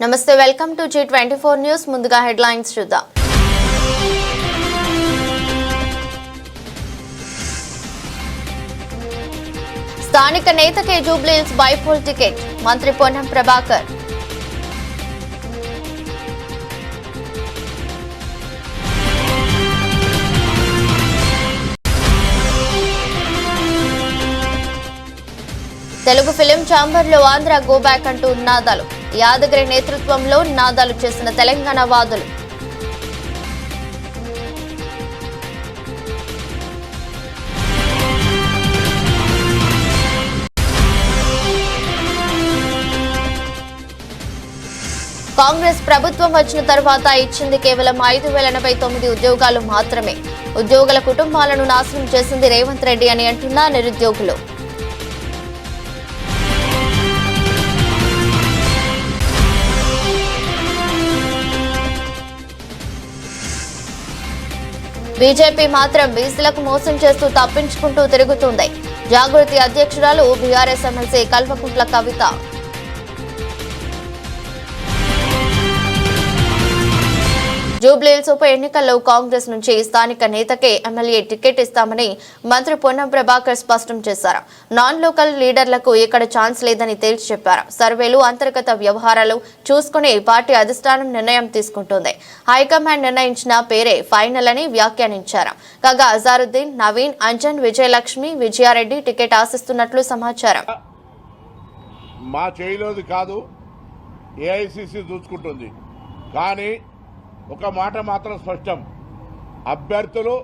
నమస్తే welcome to G24 news ముందుగా headlines చూద్దాం స్థానిక నేతకే జూబ్లీహిల్స్ బైపోల్ టికెట్ మంత్రి పొన్నం ప్రభాకర్ తెలుగు ఫిలిం ఛాంబర్లో ఆంధ్ర గో బ్యాక్ అంటూ నాదాలు యాదగిరి నేతృత్వంలో నాదాలు చేసిన తెలంగాణ వాదులు కాంగ్రెస్ ప్రభుత్వం వచ్చిన తర్వాత ఇచ్చింది కేవలం 5,089 ఉద్యోగాలు మాత్రమే ఉద్యోగుల కుటుంబాలను నాశనం చేసింది రేవంత్ రెడ్డి అని అంటున్న నిరుద్యోగులు బీజేపీ మాత్రం బీసీలకు మోసం చేస్తూ తప్పించుకుంటూ తిరుగుతుంది జాగృతి అధ్యక్షురాలు బీఆర్ఎస్ ఎమ్మెల్సీ కల్వకుంట్ల కవిత జూబ్లీహిల్స్ ఉప ఎన్నికల్లో కాంగ్రెస్ నుంచి స్థానిక నేతకే ఎమ్మెల్యే టికెట్ ఇస్తామని మంత్రి పొన్నం ప్రభాకర్ స్పష్టం చేశారు. నాన్ లోకల్ లీడర్లకు ఇక్కడ ఛాన్స్ లేదని తేల్చి చెప్పారు. సర్వేలు అంతర్గత వ్యవహారాలు చూసుకుని పార్టీ అధిష్టానం నిర్ణయం తీసుకుంటుంది. హైకమాండ్ నిర్ణయించిన పేరే ఫైనల్ అని వ్యాఖ్యానించారు. కాగా అజారుద్దీన్, నవీన్, అంజన్, విజయలక్ష్మి, విజయారెడ్డి టికెట్ ఆశిస్తున్నట్లు సమాచారం. మా చేయిలోది కాదు, ఏఐసిసి చూసుకుంటుంది. కానీ ఒక మాట మాత్రం స్పష్టం, అభ్యర్థులు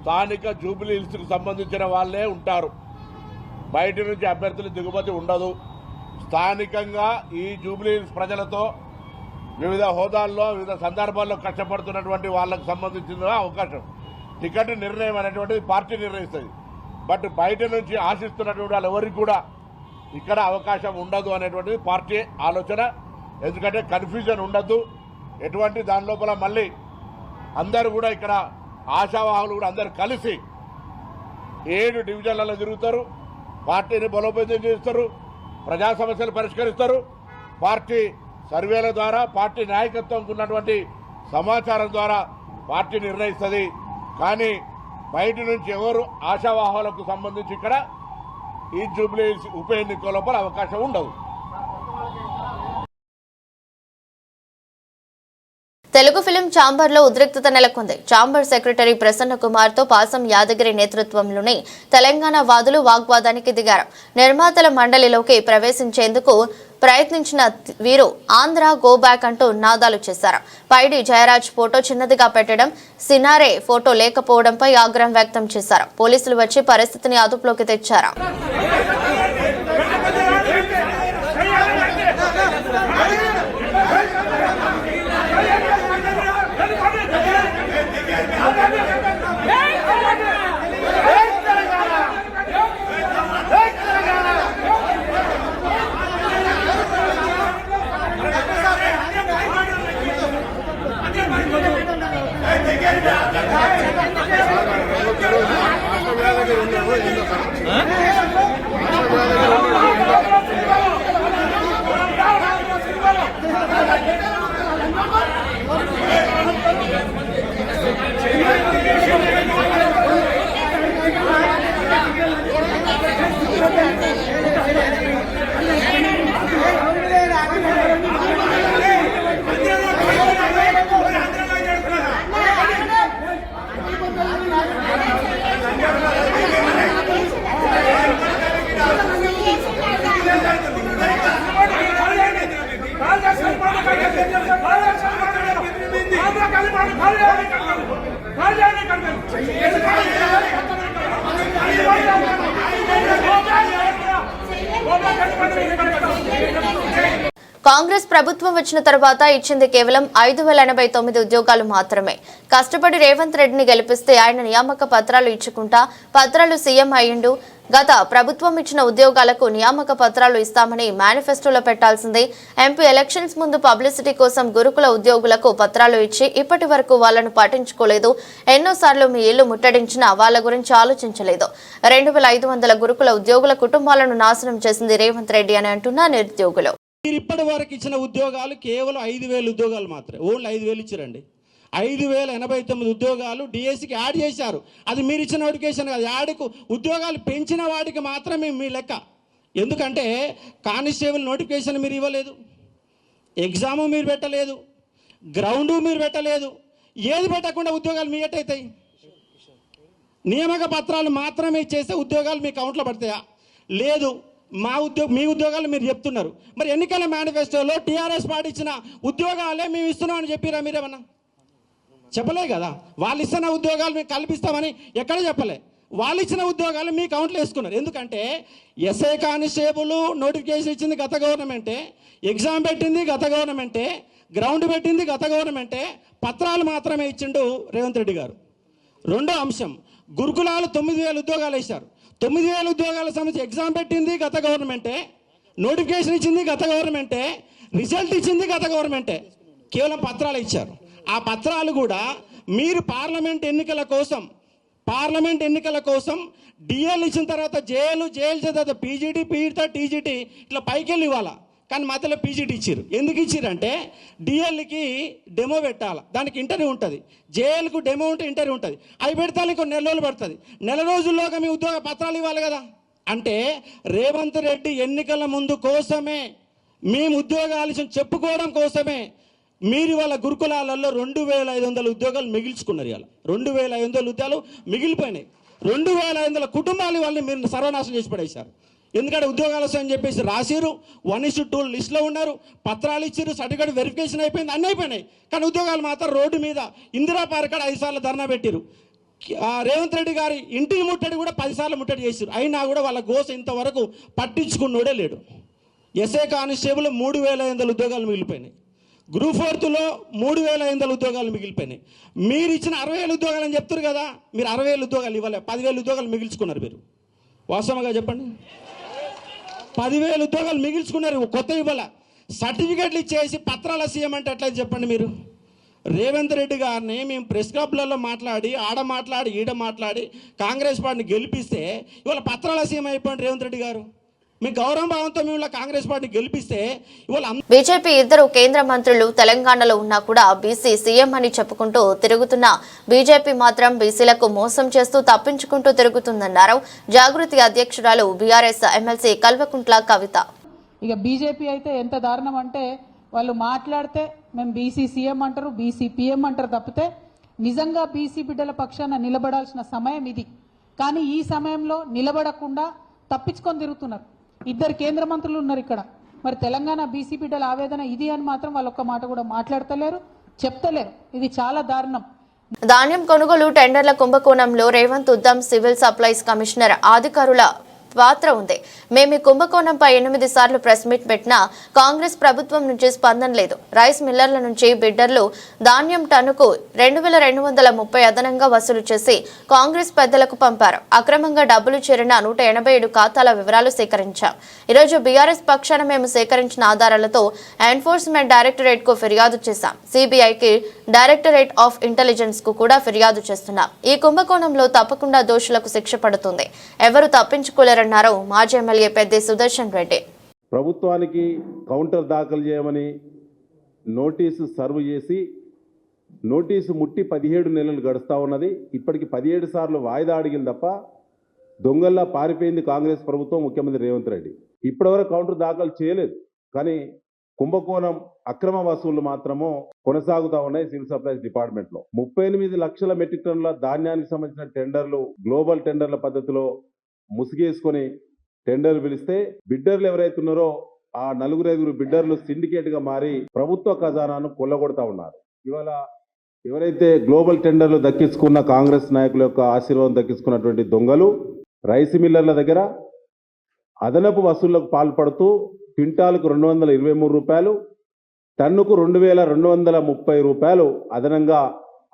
స్థానిక జూబ్లీహిల్స్కు సంబంధించిన వాళ్ళే ఉంటారు. బయట నుంచి అభ్యర్థులు దిగుమతి ఉండదు. స్థానికంగా ఈ జూబ్లీహిల్స్ ప్రజలతో వివిధ హోదాల్లో వివిధ సందర్భాల్లో కష్టపడుతున్నటువంటి వాళ్ళకు సంబంధించిన అవకాశం టికెట్ నిర్ణయం అనేటువంటిది పార్టీ నిర్ణయిస్తుంది. బట్ బయట నుంచి ఆశిస్తున్నటువంటి వాళ్ళు ఎవరికి కూడా ఇక్కడ అవకాశం ఉండదు అనేటువంటిది పార్టీ ఆలోచన. ఎందుకంటే కన్ఫ్యూజన్ ఉండద్దు, ఎటువంటి దాని లోపల మళ్ళీ అందరూ కూడా ఇక్కడ ఆశావాహులు కూడా అందరు కలిసి 7 డివిజన్లలో తిరుగుతారు, పార్టీని బలోపేతం చేస్తారు, ప్రజా సమస్యలు పరిష్కరిస్తారు. పార్టీ సర్వేల ద్వారా, పార్టీ నాయకత్వంకు ఉన్నటువంటి సమాచారం ద్వారా పార్టీ నిర్ణయిస్తుంది. కానీ బయట నుంచి ఎవరు ఆశావాహులకు సంబంధించి ఇక్కడ ఈ జూబ్లీహిల్స్ ఉప ఎన్నిక లోపల అవకాశం ఉండదు. తెలుగు ఫిలిం ఛాంబర్లో ఉద్రిక్తత నెలకొంది. ఛాంబర్ సెక్రటరీ ప్రసన్న కుమార్ తో పాసం యాదగిరి నేతృత్వంలోని తెలంగాణ వాదులు వాగ్వాదానికి దిగారు. నిర్మాతల మండలిలోకి ప్రవేశించేందుకు ప్రయత్నించిన వీరు ఆంధ్ర గో బ్యాక్ అంటూ నాదాలు చేశారు. పైడి జయరాజ్ ఫోటో చిన్నదిగా పెట్టడం, సినారే ఫోటో లేకపోవడంపై ఆగ్రహం వ్యక్తం చేశారు. పోలీసులు వచ్చి పరిస్థితిని అదుపులోకి తెచ్చారు. కాంగ్రెస్ ప్రభుత్వం వచ్చిన తర్వాత ఇచ్చింది కేవలం 5,089 ఉద్యోగాలు మాత్రమే. కష్టపడి రేవంత్ రెడ్డిని గెలిపిస్తే ఆయన నియామక పత్రాలు ఇచ్చుకుంటా పత్రాలు సీఎం అయ్యిండు. గత ప్రభుత్వం ఇచ్చిన ఉద్యోగాలకు నియామక పత్రాలు ఇస్తామని మేనిఫెస్టోలో పెట్టాల్సిందే. ఎంపీ ఎలక్షన్స్ ముందు పబ్లిసిటీ కోసం గురుకుల ఉద్యోగులకు పత్రాలు ఇచ్చి ఇప్పటి వరకు వాళ్ళను పట్టించుకోలేదు. ఎన్నోసార్లు మీ ఇల్లు ముట్టడించినా వాళ్ళ గురించి ఆలోచించలేదు. 2,500 గురుకుల ఉద్యోగుల కుటుంబాలను నాశనం చేసింది రేవంత్ రెడ్డి అని అంటున్న నిరుద్యోగులు. మీరు ఇప్పటి వరకు ఇచ్చిన ఉద్యోగాలు కేవలం 5,000 ఉద్యోగాలు మాత్రమే, ఓన్లీ 5,000 ఇచ్చారండి. 5,089 ఉద్యోగాలు డిఎస్సికి యాడ్ చేశారు. అది మీరు ఇచ్చిన నోటిఫికేషన్ కాదు. యాడ్కు ఉద్యోగాలు పెంచిన వాటికి మాత్రమే మీ లెక్క. ఎందుకంటే కానిస్టేబుల్ నోటిఫికేషన్ మీరు ఇవ్వలేదు, ఎగ్జాము మీరు పెట్టలేదు, గ్రౌండు మీరు పెట్టలేదు. ఏది పెట్టకుండా ఉద్యోగాలు మీ ఎట్టయితాయి? నియామక పత్రాలు మాత్రమే ఇచ్చేస్తే ఉద్యోగాలు మీ అకౌంట్లో పడతాయా? లేదు. మీ ఉద్యోగాలు మీరు చెప్తున్నారు. మరి ఎన్నికల మేనిఫెస్టోలో టీఆర్ఎస్ పార్టీ ఇచ్చిన ఉద్యోగాలే మేము ఇస్తున్నామని చెప్పిరా? మీరేమన్నా చెప్పలే కదా. వాళ్ళు ఇస్తున్న ఉద్యోగాలు మేము కల్పిస్తామని ఎక్కడ చెప్పలే. వాళ్ళు ఇచ్చిన ఉద్యోగాలు మీ అకౌంట్లో వేసుకున్నారు. ఎందుకంటే ఎస్ఐ కానిస్టేబుల్ నోటిఫికేషన్ ఇచ్చింది గత గవర్నమెంటే, ఎగ్జామ్ పెట్టింది గత గవర్నమెంటే, గ్రౌండ్ పెట్టింది గత గవర్నమెంటే, పత్రాలు మాత్రమే ఇచ్చిండు రేవంత్ రెడ్డి గారు. రెండో అంశం, గురుకులాలు 9,000 ఉద్యోగాలు వేశారు. 9,000 ఉద్యోగాల సంబంధించి ఎగ్జామ్ పెట్టింది గత గవర్నమెంటే, నోటిఫికేషన్ ఇచ్చింది గత గవర్నమెంటే, రిజల్ట్ ఇచ్చింది గత గవర్నమెంటే. కేవలం పత్రాలు ఇచ్చారు. ఆ పత్రాలు కూడా మీరు పార్లమెంట్ ఎన్నికల కోసం డిఎల్ ఇచ్చిన తర్వాత జేఎల్ ఇచ్చిన తర్వాత పీజీటీ, పీజీటీ, టీజీటీ ఇట్లా పైకి వెళ్ళి ఇవ్వాలా. కానీ మధ్యలో పీజీటీ ఇచ్చారు. ఎందుకు ఇచ్చారంటే డిఎల్కి డెమో పెట్టాలి, దానికి ఇంటర్వ్యూ ఉంటుంది. జేఎల్కు డెమో ఉంటే ఇంటర్వ్యూ ఉంటుంది. అవి పెడతానికి కొన్ని నెల రోజులు పడుతుంది. నెల రోజుల్లోగా మీ ఉద్యోగ పత్రాలు ఇవ్వాలి కదా. అంటే రేవంత్ రెడ్డి ఎన్నికల ముందు కోసమే, మేము ఉద్యోగాలు చెప్పుకోవడం కోసమే మీరు వాళ్ళ గురుకులాలలో 2,500 ఉద్యోగాలు మిగిల్చుకున్నారు. ఇవాళ 2,500 ఉద్యోగాలు మిగిలిపోయినాయి. 2,500 కుటుంబాలు వాళ్ళని మీరు సర్వనాశనం చేసి పడేశారు. ఎందుకంటే ఉద్యోగాలు వస్తాయని చెప్పేసి రాసిరు, 1:2 లిస్టులో ఉన్నారు, పత్రాలు ఇచ్చారు, సర్టిఫికేట్ వెరిఫికేషన్ అయిపోయింది, అన్నీ అయిపోయినాయి. కానీ ఉద్యోగాలు మాత్రం రోడ్డు మీద ఇందిరా పార్క్ 5 సార్లు ధర్నా పెట్టారు. రేవంత్ రెడ్డి గారి ఇంటిని ముట్టడి కూడా 10 సార్లు ముట్టడి చేశారు. అయినా కూడా వాళ్ళ గోస ఇంతవరకు పట్టించుకున్నోడే లేడు. ఎస్ఐ కానిస్టేబుల్ 3,500 ఉద్యోగాలు మిగిలిపోయినాయి. గ్రూప్ 4లో 3,500 ఉద్యోగాలు మిగిలిపోయినాయి. మీరు ఇచ్చిన 60,000 ఉద్యోగాలు అని చెప్తారు కదా. మీరు 60,000 ఉద్యోగాలు ఇవ్వలే, 10,000 ఉద్యోగాలు మిగిల్చుకున్నారు. మీరు వాస్తవంగా చెప్పండి. 10,000 ఉద్యోగాలు మిగిల్చుకున్నారు, కొత్త ఇవ్వాల. సర్టిఫికేట్లు ఇచ్చేసి పత్రాల సీఎం అంటే ఎట్లయితే చెప్పండి. మీరు రేవంత్ రెడ్డి గారిని మేము ప్రెస్ క్లబ్లలో మాట్లాడి ఈడ మాట్లాడి కాంగ్రెస్ పార్టీని గెలిపిస్తే ఇవాళ పత్రాల సీఎం అయిపోయింది రేవంత్ రెడ్డి గారు. మీ గౌరవ భావంతో మేము కాంగ్రెస్ పార్టీ గెలిపిస్తే ఇవాళ బీజేపీ 2 కేంద్ర మంత్రులు తెలంగాణలో ఉన్నా కూడా బీసీ సీఎం అని చెప్పుకుంటూ తిరుగుతున్న బీజేపీ మాత్రం బీసీలకు మోసం చేస్తూ తప్పించుకుంటూ తిరుగుతుందన్నారు జాగృతి అధ్యక్షురాలు బీఆర్ఎస్ ఎమ్మెల్సీ కల్వకుంట్ల కవిత. ఇక బీజేపీ అయితే ఎంత దారుణం అంటే వాళ్ళు మాట్లాడితే మేము బీసీ సీఎం అంటారు, బీసీ పీఎం అంటారు తప్పితే నిజంగా బీసీ బిడ్డల పక్షాన నిలబడాల్సిన సమయం ఇది. కానీ ఈ సమయంలో నిలబడకుండా తప్పించుకొని తిరుగుతున్నారు. 2 కేంద్ర మంత్రులు ఉన్నారు ఇక్కడ. మరి తెలంగాణ బీసీ బిడ్డల ఆవేదన ఇది అని మాత్రం వాళ్ళు ఒక్క మాట కూడా మాట్లాడతలేరు, చెప్తలేరు. ఇది చాలా దారుణం. ధాన్యం కొనుగోలు టెండర్ల కుంభకోణంలో Revanth Udham civil supplies commissioner అధికారుల పాత్ర ఉంది. మేము ఈ కుంభకోణంపై 8 సార్లు ప్రెస్ మీట్ పెట్టినా కాంగ్రెస్ ప్రభుత్వం నుంచి స్పందన లేదు. రైస్ మిల్లర్ల నుంచి బిడ్డర్లు ధాన్యం టన్నుకు 2,230 అదనంగా వసూలు చేసి కాంగ్రెస్ పెద్దలకు పంపారు. అక్రమంగా డబ్బులు చేరిన 187 ఖాతాల వివరాలు సేకరించాం. ఈరోజు బీఆర్ఎస్ పక్షాన మేము సేకరించిన ఆధారాలతో ఎన్ఫోర్స్మెంట్ డైరెక్టరేట్ కు ఫిర్యాదు చేశాం. సిబిఐకి, డైరెక్టరేట్ ఆఫ్ ఇంటెలిజెన్స్ కు కూడా ఫిర్యాదు చేస్తున్నాం. ఈ కుంభకోణంలో తప్పకుండా దోషులకు శిక్ష పడుతుంది. ఎవరు తప్పించుకోలేరు అన్నారు మాజీ ఎమ్మెల్యే పెద్ది సుదర్శన్ రెడ్డి. ప్రభుత్వానికి కౌంటర్ దాఖలు చేయమని నోటీసు సర్వ్ చేసి నోటీసు ముట్టి 17 నెలలు గడుస్తూ ఉన్నది. ఇప్పటికి 17 సార్లు వాయిదా అడిగింది తప్ప దొంగల్లా పారిపోయింది కాంగ్రెస్ ప్రభుత్వం, ముఖ్యమంత్రి రేవంత్ రెడ్డి. ఇప్పటివరకు కౌంటర్ దాఖలు చేయలేదు. కానీ కుంభకోణం అక్రమ వసూళ్లు మాత్రము కొనసాగుతూ ఉన్నాయి సివిల్ సప్లైస్ డిపార్ట్మెంట్లో. 38 లక్షల మెట్రిక్ టన్నుల ధాన్యానికి సంబంధించిన టెండర్లు గ్లోబల్ టెండర్ల పద్ధతిలో ముసుగేసుకొని టెండర్లు పిలిస్తే బిడ్డర్లు ఎవరైతే ఉన్నారో ఆ 4-5 బిడ్డర్లు సిండికేట్ గా మారి ప్రభుత్వ ఖజానాను కొల్లగొడతా ఉన్నారు. ఇవాళ ఎవరైతే గ్లోబల్ టెండర్లు దక్కించుకున్న కాంగ్రెస్ నాయకుల యొక్క ఆశీర్వాదం దక్కించుకున్నటువంటి దొంగలు రైస్ మిల్లర్ల దగ్గర అదనపు వసూళ్లకు పాల్పడుతూ క్వింటాలకు 223 రూపాయలు, టన్నుకు 2,230 రూపాయలు అదనంగా,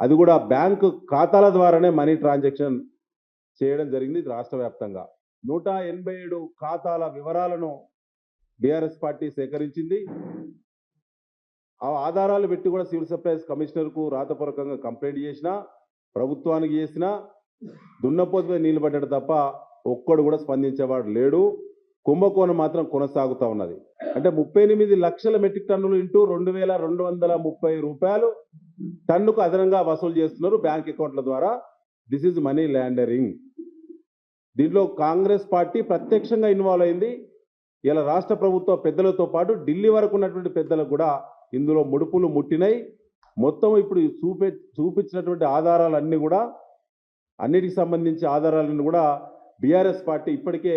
అది కూడా బ్యాంకు ఖాతాల ద్వారానే మనీ ట్రాన్సాక్షన్ చేయడం జరిగింది. రాష్ట్ర వ్యాప్తంగా 187 ఖాతాల వివరాలను బీఆర్ఎస్ పార్టీ సేకరించింది. ఆ ఆధారాలు పెట్టి కూడా సివిల్ సప్లైస్ కమిషనర్కు రాతపూర్వకంగా కంప్లైంట్ చేసినా, ప్రభుత్వానికి చేసినా దున్నపోతుపై నీళ్లు పడ్డాడు తప్ప ఒక్కడు కూడా స్పందించేవాడు లేడు. కుంభకోణం మాత్రం కొనసాగుతూ ఉన్నది. అంటే 38 లక్షల మెట్రిక్ టన్నులు ఇంటూ 2230 రూపాయలు టన్నుకు అదనంగా వసూలు చేస్తున్నారు బ్యాంక్ అకౌంట్ల ద్వారా. This is money laundering. దీంట్లో కాంగ్రెస్ పార్టీ ప్రత్యక్షంగా ఇన్వాల్వ్ అయింది. ఇలా రాష్ట్ర ప్రభుత్వ పెద్దలతో పాటు ఢిల్లీ వరకు ఉన్నటువంటి పెద్దలకు కూడా ఇందులో ముడుపులు ముట్టినాయి. మొత్తం ఇప్పుడు చూపించినటువంటి ఆధారాలన్నీ కూడా, అన్నిటికి సంబంధించి ఆధారాలను కూడా బీఆర్ఎస్ పార్టీ ఇప్పటికే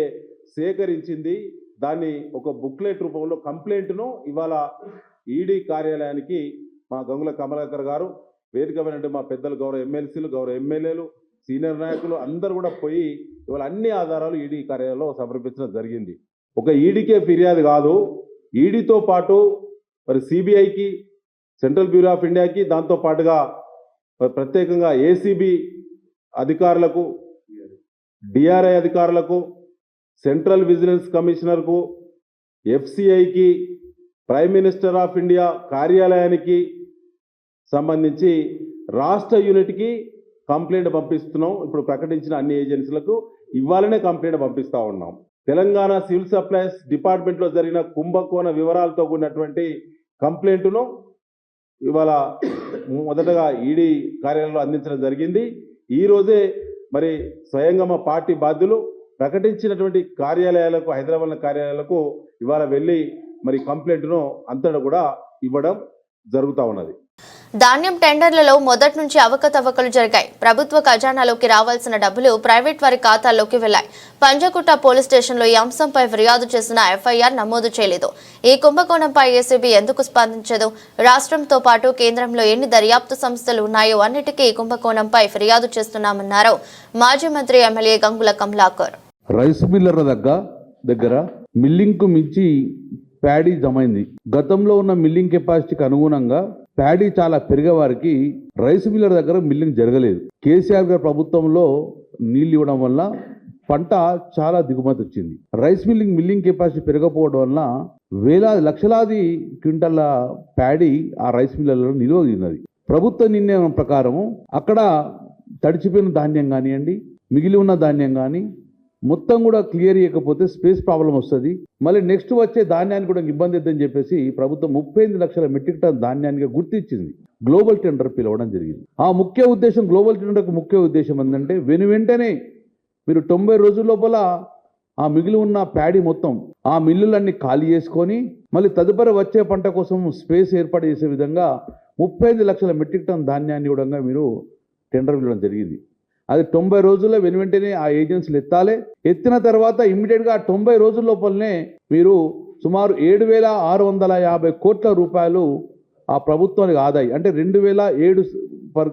సేకరించింది. దాన్ని ఒక బుక్లెట్ రూపంలో కంప్లైంట్ను ఇవాళ ఈడీ కార్యాలయానికి మా గంగుల కమలాకర్ గారు, వేదికమైనటువంటి మా పెద్దలు, గౌరవ ఎమ్మెల్సీలు, గౌరవ ఎమ్మెల్యేలు, సీనియర్ నాయకులు అందరూ కూడా పోయి ఇవాళ అన్ని ఆధారాలు ఈడీ కార్యాలయంలో సమర్పించడం జరిగింది. ఒక ఈడీకే ఫిర్యాదు కాదు, ఈడీతో పాటు మరి సిబిఐకి, సెంట్రల్ బ్యూరో ఆఫ్ ఇండియాకి, దాంతో పాటుగా ప్రత్యేకంగా ఏసీబీ అధికారులకు, డిఆర్ఐ అధికారులకు, సెంట్రల్ విజిలెన్స్ కమిషనర్కు, ఎఫ్సిఐకి, ప్రైమ్ మినిస్టర్ ఆఫ్ ఇండియా కార్యాలయానికి సంబంధించి రాష్ట్ర యూనిట్కి కంప్లైంట్ పంపిస్తున్నాం. ఇప్పుడు ప్రకటించిన అన్ని ఏజెన్సీలకు ఇవ్వాలనే కంప్లైంట్ పంపిస్తూ ఉన్నాం. తెలంగాణ సివిల్ సప్లైస్ డిపార్ట్మెంట్లో జరిగిన కుంభకోణ వివరాలతో కూడినటువంటి కంప్లైంట్ను ఇవాళ మొదటగా ఈడీ కార్యాలయంలో అందించడం జరిగింది. ఈరోజే మరి స్వయంగా మా పార్టీ బాధ్యులు ప్రకటించినటువంటి కార్యాలయాలకు, హైదరాబాద్ కార్యాలయాలకు ఇవాళ వెళ్ళి మరి కంప్లైంట్ను అంతటా కూడా ఇవ్వడం జరుగుతూ ఉన్నది. ధాన్యం టెండర్లలో మొదటి నుంచి అవకతవకలు జరిగాయి. ప్రభుత్వ ఖజానాలోకి రావాల్సిన డబ్బులు ప్రైవేట్ వారి ఖాతాల్లోకి వెళ్లాయి. పంజగుట్ట పోలీస్ స్టేషన్లో ఈ అంశంపై ఫిర్యాదు చేసిన ఎఫ్ఐఆర్ నమోదు చేయలేదు. ఈ కుంభకోణంపై ఏసీబీ ఎందుకు స్పందించదు? రాష్ట్రంతో పాటు కేంద్రంలో ఎన్ని దర్యాప్తు సంస్థలు ఉన్నాయో అన్నిటికీ ఈ కుంభకోణంపై ఫిర్యాదు చేస్తున్నామన్నారు మాజీ మంత్రి ఎమ్మెల్యే గంగుల కమలాకర్. రైస్ మిల్లర్ల దగ్గర మిల్లింగ్కు మించి ప్యాడీ జమైంది. గతంలో ఉన్న మిల్లింగ్ కెపాసిటీకి అనుగుణంగా ప్యాడీ చాలా పెరిగే వారికి రైస్ మిల్లర్ దగ్గర మిల్లింగ్ జరగలేదు. కేసీఆర్ గారి ప్రభుత్వంలో నీళ్ళు ఇవ్వడం వల్ల పంట చాలా దిగుమతి వచ్చింది. రైస్ మిల్లింగ్ కెపాసిటీ పెరగకపోవడం వల్ల వేలాది లక్షలాది క్వింటాల ప్యాడీ ఆ రైస్ మిల్లర్లలో నిల్వ ఉన్నది. ప్రభుత్వ నిర్ణయం ప్రకారము అక్కడ తడిచిపోయిన ధాన్యం కానివ్వండి, మిగిలి ఉన్న ధాన్యం కానీ మొత్తం కూడా క్లియర్ చేయకపోతే స్పేస్ ప్రాబ్లం వస్తుంది. మళ్ళీ నెక్స్ట్ వచ్చే ధాన్యాన్ని కూడా ఇబ్బంది అవుతుందని చెప్పేసి ప్రభుత్వం 38 లక్షల మెట్రిక్ టన్ ధాన్యానికి గుర్తించింది. గ్లోబల్ టెండర్ పిలవడం జరిగింది. ఆ ముఖ్య ఉద్దేశం, గ్లోబల్ టెండర్కు ముఖ్య ఉద్దేశం ఏంటంటే వెంటనే మీరు 90 రోజుల లోపల ఆ మిగిలి ఉన్న ప్యాడీ మొత్తం ఆ మిల్లులన్నీ ఖాళీ చేసుకొని మళ్ళీ తదుపరి వచ్చే పంట కోసం స్పేస్ ఏర్పాటు చేసే విధంగా 35 లక్షల మెట్రిక్ టన్ ధాన్యాన్ని కూడా మీరు టెండర్ పిలవడం జరిగింది. అది 90 రోజుల్లో వెంటనే ఆ ఏజెన్సీలు ఎత్తాలి. ఎత్తిన తర్వాత ఇమ్మీడియట్గా 90 రోజుల లోపలనే మీరు సుమారు 7,650 కోట్ల రూపాయలు ఆ ప్రభుత్వానికి ఆదాయం, అంటే 2,007 పర్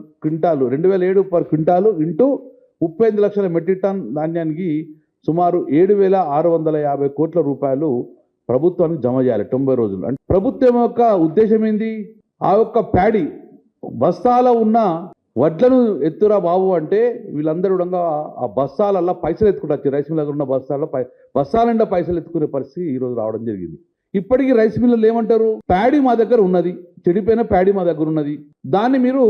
క్వింటాలు ఇంటూ 35 లక్షల మెట్రిక్ టన్ ధాన్యానికి సుమారు 7,650 కోట్ల రూపాయలు ప్రభుత్వానికి జమ చేయాలి 90 రోజులు. అంటే ప్రభుత్వం యొక్క ఉద్దేశం ఏంది? ఆ యొక్క ప్యాడీ బస్తాలో ఉన్న వడ్లను ఎత్తురా బాబు అంటే వీళ్ళందరూ కూడా ఆ బస్తాలల్లో పైసలు ఎత్తుకుంటారు. రైస్ మిల్ దగ్గర ఉన్న బస్తాల నిండా పైసలు ఎత్తుకునే పరిస్థితి ఈరోజు రావడం జరిగింది. ఇప్పటికీ రైస్ మిల్లర్లు ఏమంటారు? ప్యాడీ మా దగ్గర ఉన్నది, చెడిపోయిన ప్యాడీ మా దగ్గర ఉన్నది, దాన్ని మీరు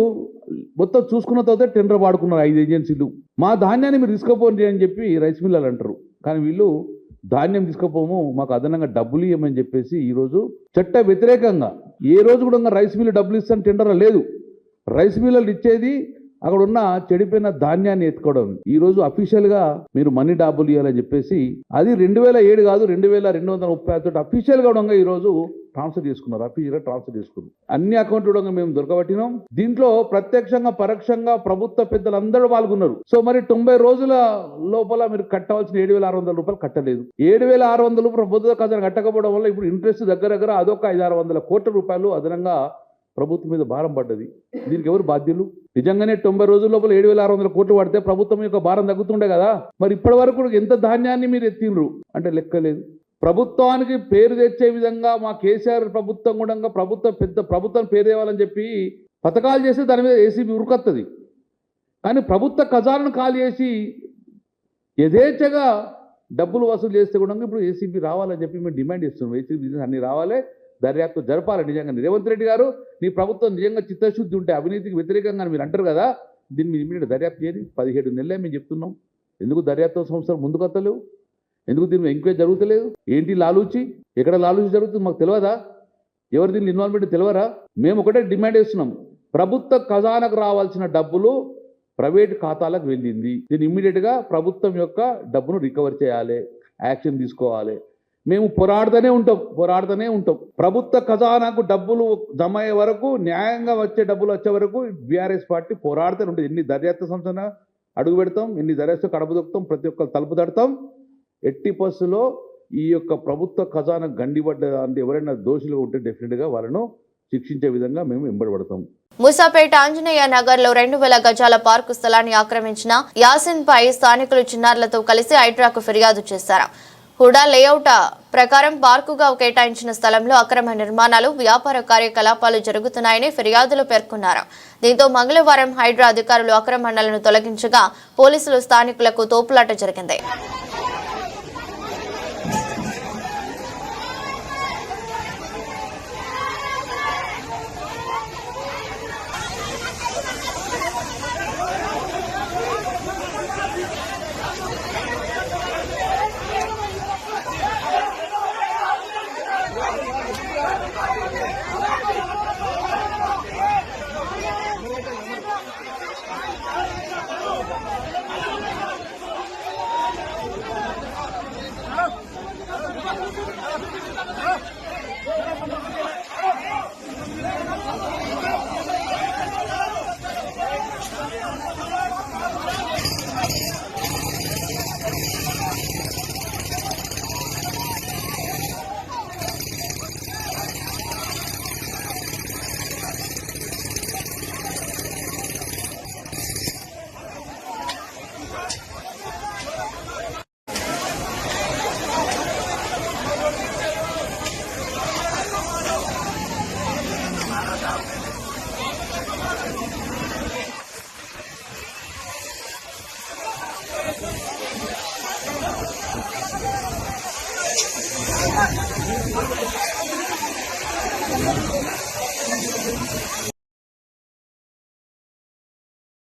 మొత్తం చూసుకున్న తర్వాత టెండర్ వాడుకున్నారు 5 ఏజెన్సీలు, మా ధాన్యాన్ని మీరు తీసుకుపోండి అని చెప్పి రైస్ మిల్లర్లు అంటారు. కానీ వీళ్ళు ధాన్యం తీసుకుపోము, మాకు అదనంగా డబ్బులు ఇవ్వమని చెప్పేసి ఈరోజు చట్ట వ్యతిరేకంగా ఏ రోజు కూడా రైస్ మిల్లు డబ్బులు ఇస్తాను టెండర్ లేదు. రైస్ మిల్లర్లు ఇచ్చేది అక్కడ ఉన్న చెడిపోయిన ధాన్యాన్ని ఎత్తుకోవడం. ఈరోజు అఫీషియల్గా మీరు మనీ డబ్బులు ఇవ్వాలని చెప్పేసి అది 2007 కాదు 2236 అఫీషియల్గా కూడా ఈరోజు ట్రాన్స్ఫర్ చేసుకున్నారు. అఫీషియల్గా ట్రాన్స్ఫర్ చేసుకున్నారు. అన్ని అకౌంట్లు కూడా మేము దొరకబట్టినాం. దీంట్లో ప్రత్యక్షంగా పరోక్షంగా ప్రభుత్వ పెద్దలందరూ పాల్గొన్నారు. సో మరి 90 రోజుల లోపల మీరు కట్టవలసిన 7,600 రూపాయలు కట్టలేదు. 7,600 రూపాయలు ప్రభుత్వ ఖజానా కట్టకపోవడం వల్ల ఇప్పుడు ఇంట్రెస్ట్ దగ్గర అదొక 500-600 కోట్ల రూపాయలు అదనంగా ప్రభుత్వం మీద భారం పడ్డది. దీనికి ఎవరు బాధ్యులు? నిజంగానే 90 రోజుల లోపల 7,600 కోట్లు పడితే ప్రభుత్వం యొక్క భారం తగ్గుతుండే కదా. మరి ఇప్పటి వరకు ఎంత ధాన్యాన్ని మీరు ఎత్తిండ్రు అంటే లెక్కలేదు. ప్రభుత్వానికి పేరు తెచ్చే విధంగా మా కేసీఆర్ ప్రభుత్వం కూడా ప్రభుత్వం పేరు తేవాలని చెప్పి పథకాలు చేస్తే దాని మీద ఏసీబీ ఉరుకొత్తది. కానీ ప్రభుత్వ ఖజానాను ఖాళీ చేసి యథేచ్ఛగా డబ్బులు వసూలు చేస్తే కూడా ఇప్పుడు ఏసీబీ రావాలని చెప్పి మేము డిమాండ్ చేస్తున్నాం. ఏసీబీ అన్ని రావాలి, దర్యాప్తు జరపాలి. నిజంగా రేవంత్ రెడ్డి గారు, నీ ప్రభుత్వం నిజంగా చిత్తశుద్ధి ఉంటే అవినీతికి వ్యతిరేకంగా మీరు అంటారు కదా, దీన్ని మీరు ఇమీడియట్ దర్యాప్తు చేయండి. 17 నెలలే మేము చెప్తున్నాం, ఎందుకు దర్యాప్తు సంస్థలు ముందుకొత్తలేవు? ఎందుకు దీని ఎంక్వైరీ జరుగుతలేదు? ఏంటి లాలూచి? ఎక్కడ లాలూచి జరుగుతుంది మాకు తెలియదా? ఎవరు దీన్ని ఇన్వాల్వ్మెంట్ తెలియరా? మేము ఒకటే డిమాండ్ చేస్తున్నాం, ప్రభుత్వ ఖజానాకు రావాల్సిన డబ్బులు ప్రైవేట్ ఖాతాలకు వెళ్ళింది. దీన్ని ఇమ్మీడియట్గా ప్రభుత్వం యొక్క డబ్బును రికవర్ చేయాలి, యాక్షన్ తీసుకోవాలి. మేము పోరాడుతూనే ఉంటాం. ప్రభుత్వ ఖజానాకు డబ్బులు జమ అయ్యే వరకు, న్యాయంగా వచ్చే డబ్బులు వచ్చే వరకు బీఆర్ఎస్ పార్టీ పోరాడుతూనే ఉంటుంది. ఎన్ని దర్యాప్తు సంస్థన అడుగు పెడతాం, ఎన్ని దర్యాప్తు కడుపు దొక్కుతాం, ప్రతి ఒక్కరు తలుపు తడతాం. ఎట్టి బస్సులో ఈ యొక్క ప్రభుత్వ ఖజానా గండిపడ్డ అంటే ఎవరైనా దోషులు ఉంటే డెఫినెట్గా వాళ్ళను శిక్షించే విధంగా మేము వెంబడబడతాం. మూసాపేట ఆంజనేయ నగర్ లో 2000 గజాల పార్కు స్థలాన్ని ఆక్రమించిన యాసిన్ పై స్థానికులు చిన్నారులతో కలిసి హైడ్రాకు ఫిర్యాదు చేశారు. హుడా లేఅవుట్ ప్రకారం పార్కుగా కేటాయించిన స్థలంలో అక్రమ నిర్మాణాలు, వ్యాపార కార్యకలాపాలు జరుగుతున్నాయని ఫిర్యాదులు పేర్కొన్నారు. దీంతో మంగళవారం హైడ్రా అధికారులు ఆక్రమణలను తొలగించగా పోలీసులు స్థానికులకు తోపులాట జరిగింది.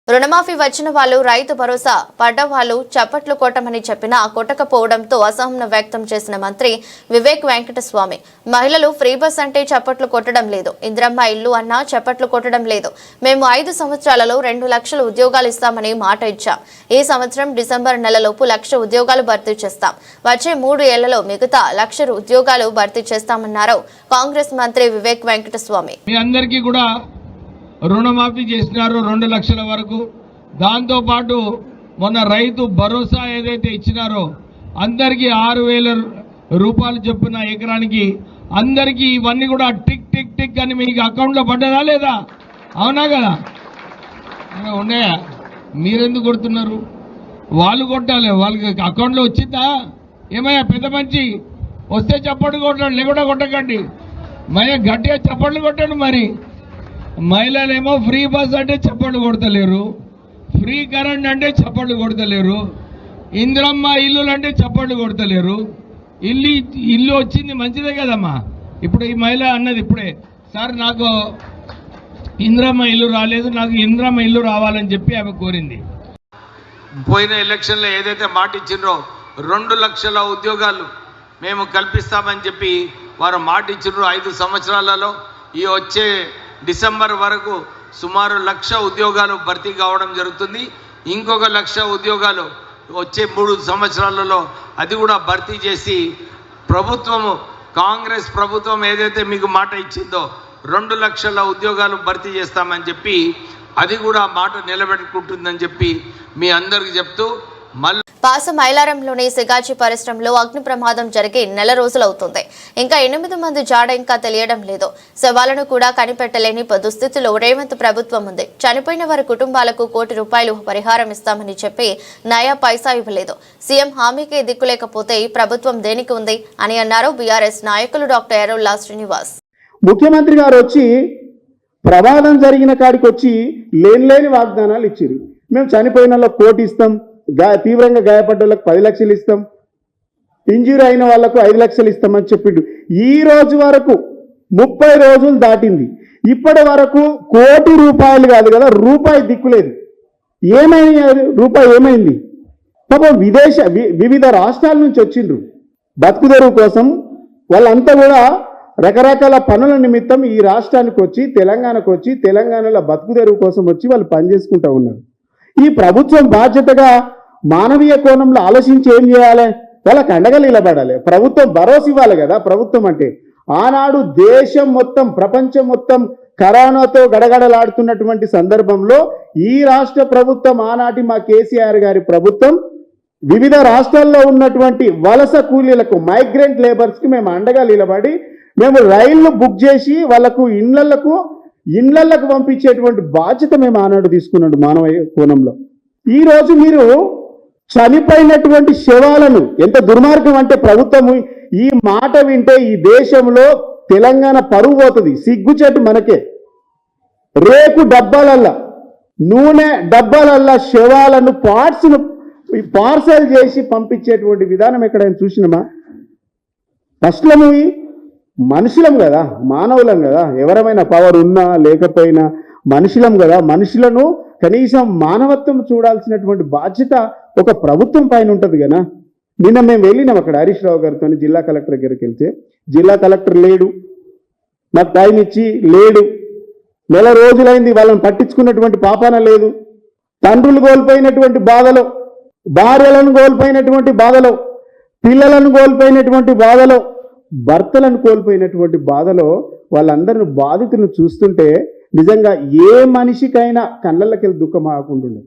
రుణమాఫీ వచ్చిన వాళ్ళు, రైతు భరోసా పడ్డ వాళ్ళు చప్పట్లు కొట్టమని చెప్పినా కొట్టకపోవడంతో అసహనం వ్యక్తం చేసిన మంత్రి వివేక్ వెంకటస్వామి, మహిళలు ఫ్రీ బస్ అంటే చప్పట్లు కొట్టడం లేదు, ఇందిరమ్మ ఇల్లు అన్నా చప్పట్లు కొట్టడం లేదు. మేము 5 సంవత్సరాలలో 2 లక్షల ఉద్యోగాలు ఇస్తామని మాట ఇచ్చాం. ఈ సంవత్సరం డిసెంబర్ నెలలోపు 1 లక్ష ఉద్యోగాలు భర్తీ చేస్తాం. వచ్చే 3 ఏళ్లలో మిగతా 1 లక్ష ఉద్యోగాలు భర్తీ చేస్తామన్నారు కాంగ్రెస్ మంత్రి వివేక్ వెంకటస్వామి. రుణమాఫీ చేసినారు 2 లక్షల వరకు. దాంతోపాటు మొన్న రైతు భరోసా ఏదైతే ఇచ్చినారో అందరికీ 6,000 రూపాయలు చొప్పున ఎకరానికి అందరికీ ఇవన్నీ కూడా టిక్ టిక్ టిక్ అని మీకు అకౌంట్లో పడ్డదా లేదా? అవునా కదా? ఉన్నాయా? మీరెందుకు కొడుతున్నారు? వాళ్ళు కొట్టాలి, వాళ్ళకి అకౌంట్లో వచ్చిందా? ఏమయ్యా పెద్ద మంచి వస్తే చప్పట్లు కొట్టండి, లేకుండా కొట్టకండి. మయ్య గట్టిగా చప్పట్లు కొట్టండి. మరి మహిళలేమో ఫ్రీ బస్ అంటే చప్పట్లు కొడతలేరు, ఫ్రీ కరెంట్ అంటే చప్పట్లు కొడతలేరు, ఇందిరమ్మ ఇల్లులు అంటే చప్పట్లు కొడతలేరు. ఇల్లు వచ్చింది మంచిదే కదమ్మా. ఇప్పుడు ఈ మహిళ అన్నది ఇప్పుడే, సార్ నాకు ఇందిరమ్మ ఇల్లు రాలేదు, నాకు ఇందిరమ్మ ఇల్లు రావాలని చెప్పి ఆమె కోరింది. పోయిన ఎలక్షన్లో ఏదైతే మాట ఇచ్చిండ్రో 2 లక్షల ఉద్యోగాలు మేము కల్పిస్తామని చెప్పి వారు మాట ఇచ్చిండ్రు. 5 సంవత్సరాలలో ఈ వచ్చే డిసెంబర్ వరకు సుమారు 1 లక్ష ఉద్యోగాలు భర్తీ కావడం జరుగుతుంది. ఇంకొక 1 లక్ష ఉద్యోగాలు వచ్చే 3 సంవత్సరాలలో అది కూడా భర్తీ చేసి ప్రభుత్వము, కాంగ్రెస్ ప్రభుత్వం ఏదైతే మీకు మాట ఇచ్చిందో 2 లక్షల ఉద్యోగాలు భర్తీ చేస్తామని చెప్పి అది కూడా మాట నిలబెట్టుకుంటుందని చెప్పి మీ అందరికి చెప్తూ పాస మైలారంలోని సిగాచి పరిశ్రమలో అగ్ని ప్రమాదం జరిగి 1 నెల రోజులవుతుంది. ఇంకా 8 మంది జాడ ఇంకా తెలియడం లేదు. శవాలను కూడా కనిపెట్టలేని దుస్థితిలో రేవంత్ ప్రభుత్వం ఉంది. చనిపోయిన వారి కుటుంబాలకు 1 కోటి రూపాయలు పరిహారం ఇస్తామని చెప్పి నయా పైసా ఇవ్వలేదు. సీఎం హామీకి దిక్కులేకపోతే ఈ ప్రభుత్వం దేనికి ఉంది అని అన్నారు బీఆర్ఎస్ నాయకులు డాక్టర్ ఎర్రొల్లా శ్రీనివాస్. ముఖ్యమంత్రి గారు వచ్చి ప్రమాదం జరిగిన కాడికి వచ్చి లేని వాగ్దానాలు ఇచ్చారు. మేము చనిపోయిన వాళ్ళకి 1 కోటి ఇస్తాం, తీవ్రంగా గాయపడ్డ వాళ్ళకి 10 లక్షలు ఇస్తాం, ఇంజూరీ అయిన వాళ్లకు 5 లక్షలు ఇస్తామని చెప్పిండు. ఈ రోజు వరకు 30 రోజులు దాటింది. ఇప్పటి వరకు 1 కోటి రూపాయలు కాదు కదా, రూపాయి దిక్కులేదు. ఏమైంది? రూపాయి ఏమైంది? పాపం వివిధ రాష్ట్రాల నుంచి వచ్చిండ్రు బతుకుదెరువు కోసం. వాళ్ళంతా కూడా రకరకాల పనుల నిమిత్తం ఈ రాష్ట్రానికి వచ్చి తెలంగాణకు వచ్చి తెలంగాణలో బతుకుదెరువు కోసం వచ్చి వాళ్ళు పనిచేసుకుంటూ ఉన్నారు. ఈ ప్రభుత్వం బాధ్యతగా మానవీయ కోణంలో ఆలోచించి ఏం చేయాలి, వాళ్ళకి అండగా నిలబడాలి. ప్రభుత్వం భరోసా ఇవ్వాలి కదా. ప్రభుత్వం అంటే ఆనాడు దేశం మొత్తం ప్రపంచం మొత్తం కరోనాతో గడగడలాడుతున్నటువంటి సందర్భంలో ఈ రాష్ట్ర ప్రభుత్వం ఆనాటి మా కేసీఆర్ గారి ప్రభుత్వం వివిధ రాష్ట్రాల్లో ఉన్నటువంటి వలస కూలీలకు మైగ్రెంట్ లేబర్స్కి మేము అండగా నిలబడి మేము రైళ్లు బుక్ చేసి వాళ్ళకు ఇండ్లకు పంపించేటువంటి బాధ్యత మేము ఆనాడు తీసుకున్నాడు మానవీయ కోణంలో. ఈరోజు మీరు చనిపోయినటువంటి శవాలను, ఎంత దుర్మార్గం అంటే ప్రభుత్వం ఈ మాట వింటే ఈ దేశంలో తెలంగాణ పరువు పోతుంది. సిగ్గుచేటు మనకే. రేకు డబ్బాలల్లా నూనె డబ్బాలల్లా శవాలను పార్సల్ చేసి పంపించేటువంటి విధానం ఎక్కడైనా చూసినామా? ఫస్ట్లో మనుషులం కదా, మానవులం కదా, ఎవరమైనా పవర్ ఉన్నా లేకపోయినా మనుషులం కదా. మనుషులను కనీసం మానవత్వం చూడాల్సినటువంటి బాధ్యత ఒక ప్రభుత్వం పైన ఉంటుంది కదా. నిన్న మేము వెళ్ళినాం అక్కడ హరీష్ రావు గారితో జిల్లా కలెక్టర్ దగ్గరికి వెళ్తే జిల్లా కలెక్టర్ లేడు, నాకు టైం ఇచ్చి లేడు. నెల రోజులైంది, వాళ్ళని పట్టించుకున్నటువంటి పాపాన లేదు. తండ్రులు కోల్పోయినటువంటి బాధలో, భార్యలను కోల్పోయినటువంటి బాధలో, పిల్లలను కోల్పోయినటువంటి బాధలో, భర్తలను కోల్పోయినటువంటి బాధలో వాళ్ళందరిని బాధితులను చూస్తుంటే నిజంగా ఏ మనిషికైనా కళ్ళకెళ్ళి దుఃఖం ఆకుంటుండే.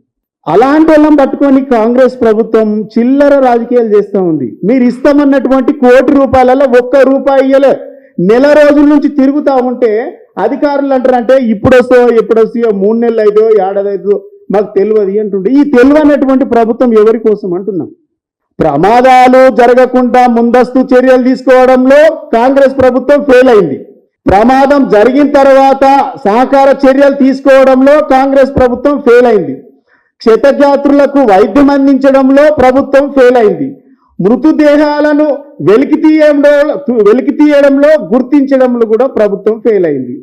అలాంటి వాళ్ళని పట్టుకొని కాంగ్రెస్ ప్రభుత్వం చిల్లర రాజకీయాలు చేస్తూ ఉంది. మీరు ఇస్తామన్నటువంటి ₹1 ఒక్క రూపాయి ఇయ్యలే. నెల రోజుల నుంచి తిరుగుతూ ఉంటే అధికారులు అంటారంటే ఎప్పుడు వస్తాయో 3 నెలలు అయిదో ఏడాది అయిదో మాకు తెలియదు అంటుండే. ఈ తెలియనటువంటి ప్రభుత్వం ఎవరి కోసం అంటున్నాం? ప్రమాదాలు జరగకుండా ముందస్తు చర్యలు తీసుకోవడంలో కాంగ్రెస్ ప్రభుత్వం ఫెయిల్ అయింది. ప్రమాదం జరిగిన తర్వాత సహకార చర్యలు తీసుకోవడంలో కాంగ్రెస్ ప్రభుత్వం ఫెయిల్ అయింది. క్షతగాత్రులకు వైద్యం అందించడంలో ప్రభుత్వం ఫెయిల్ అయింది. మృతదేహాలను వెలికి తీయడంలో గుర్తించడంలో కూడా ప్రభుత్వం ఫెయిల్ అయింది.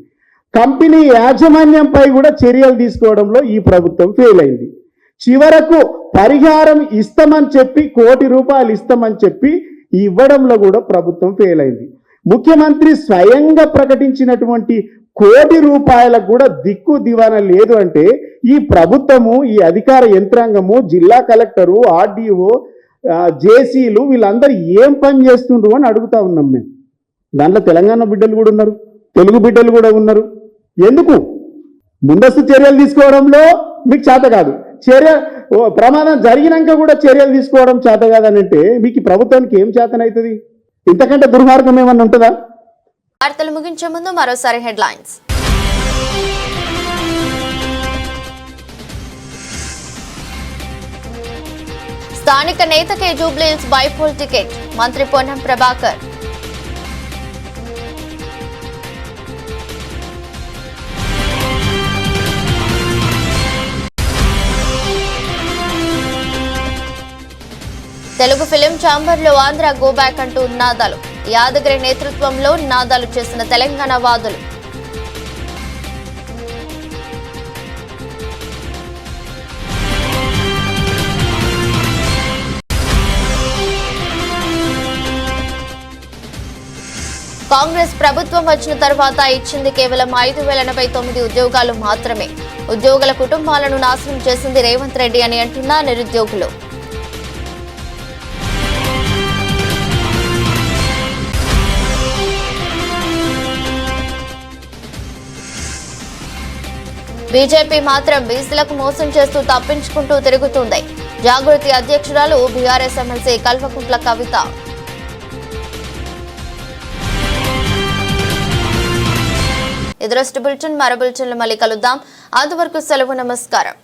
కంపెనీ యాజమాన్యంపై కూడా చర్యలు తీసుకోవడంలో ఈ ప్రభుత్వం ఫెయిల్ అయింది. చివరకు పరిహారం ఇస్తామని చెప్పి ₹1 ఇస్తామని చెప్పి ఇవ్వడంలో కూడా ప్రభుత్వం ఫెయిల్ అయింది. ముఖ్యమంత్రి స్వయంగా ప్రకటించినటువంటి ₹1 కూడా దిక్కు దివానా లేదు అంటే ఈ ప్రభుత్వము, ఈ అధికార యంత్రాంగము, జిల్లా కలెక్టరు, ఆర్డీఓ, జేసీలు వీళ్ళందరూ ఏం పని చేస్తుండ్రు అని అడుగుతా ఉన్నాం మేము. దాంట్లో తెలంగాణ బిడ్డలు కూడా ఉన్నారు, తెలుగు బిడ్డలు కూడా ఉన్నారు. ఎందుకు ముందస్తు చర్యలు తీసుకోవడంలో మీకు చేత కాదు, ప్రమాదం జరిగినాక కూడా చర్యలు తీసుకోవడం చేత కాదని అంటే మీకు ప్రభుత్వానికి ఏం చేతనవుతుంది? ఇంతకంటే దుర్మార్గం ఏమన్నా ఉంటుందా? వార్తలు ముగించే ముందు మరోసారి హెడ్లైన్స్. స్థానిక నేతకే జూబ్లీహిల్స్ బైపోల్ టికెట్, మంత్రి పొన్నం ప్రభాకర్. తెలుగు ఫిలిం ఛాంబర్లో ఆంధ్ర గోబ్యాక్ అంటూ నినాదాలు, యాదగిరి నేతృత్వంలో నినాదాలు చేసిన తెలంగాణ వాదులు. కాంగ్రెస్ ప్రభుత్వం వచ్చిన తర్వాత ఇచ్చింది కేవలం 5,089 ఉద్యోగాలు మాత్రమే. ఉద్యోగుల కుటుంబాలను నాశనం చేసింది రేవంత్ రెడ్డి అని అంటున్న నిరుద్యోగులు. బీజేపీ మాత్రం బీసీలకు మోసం చేస్తూ తప్పించుకుంటూ తిరుగుతుంది. జాగృతి అధ్యక్షురాలు BRS MLC Kalvakuntla Kavitha. ఎదురొస్ట్ bulletin మరో బులెటిన్లో మళ్ళీ కలుద్దాం. అంతవరకు సెలవు, నమస్కారం.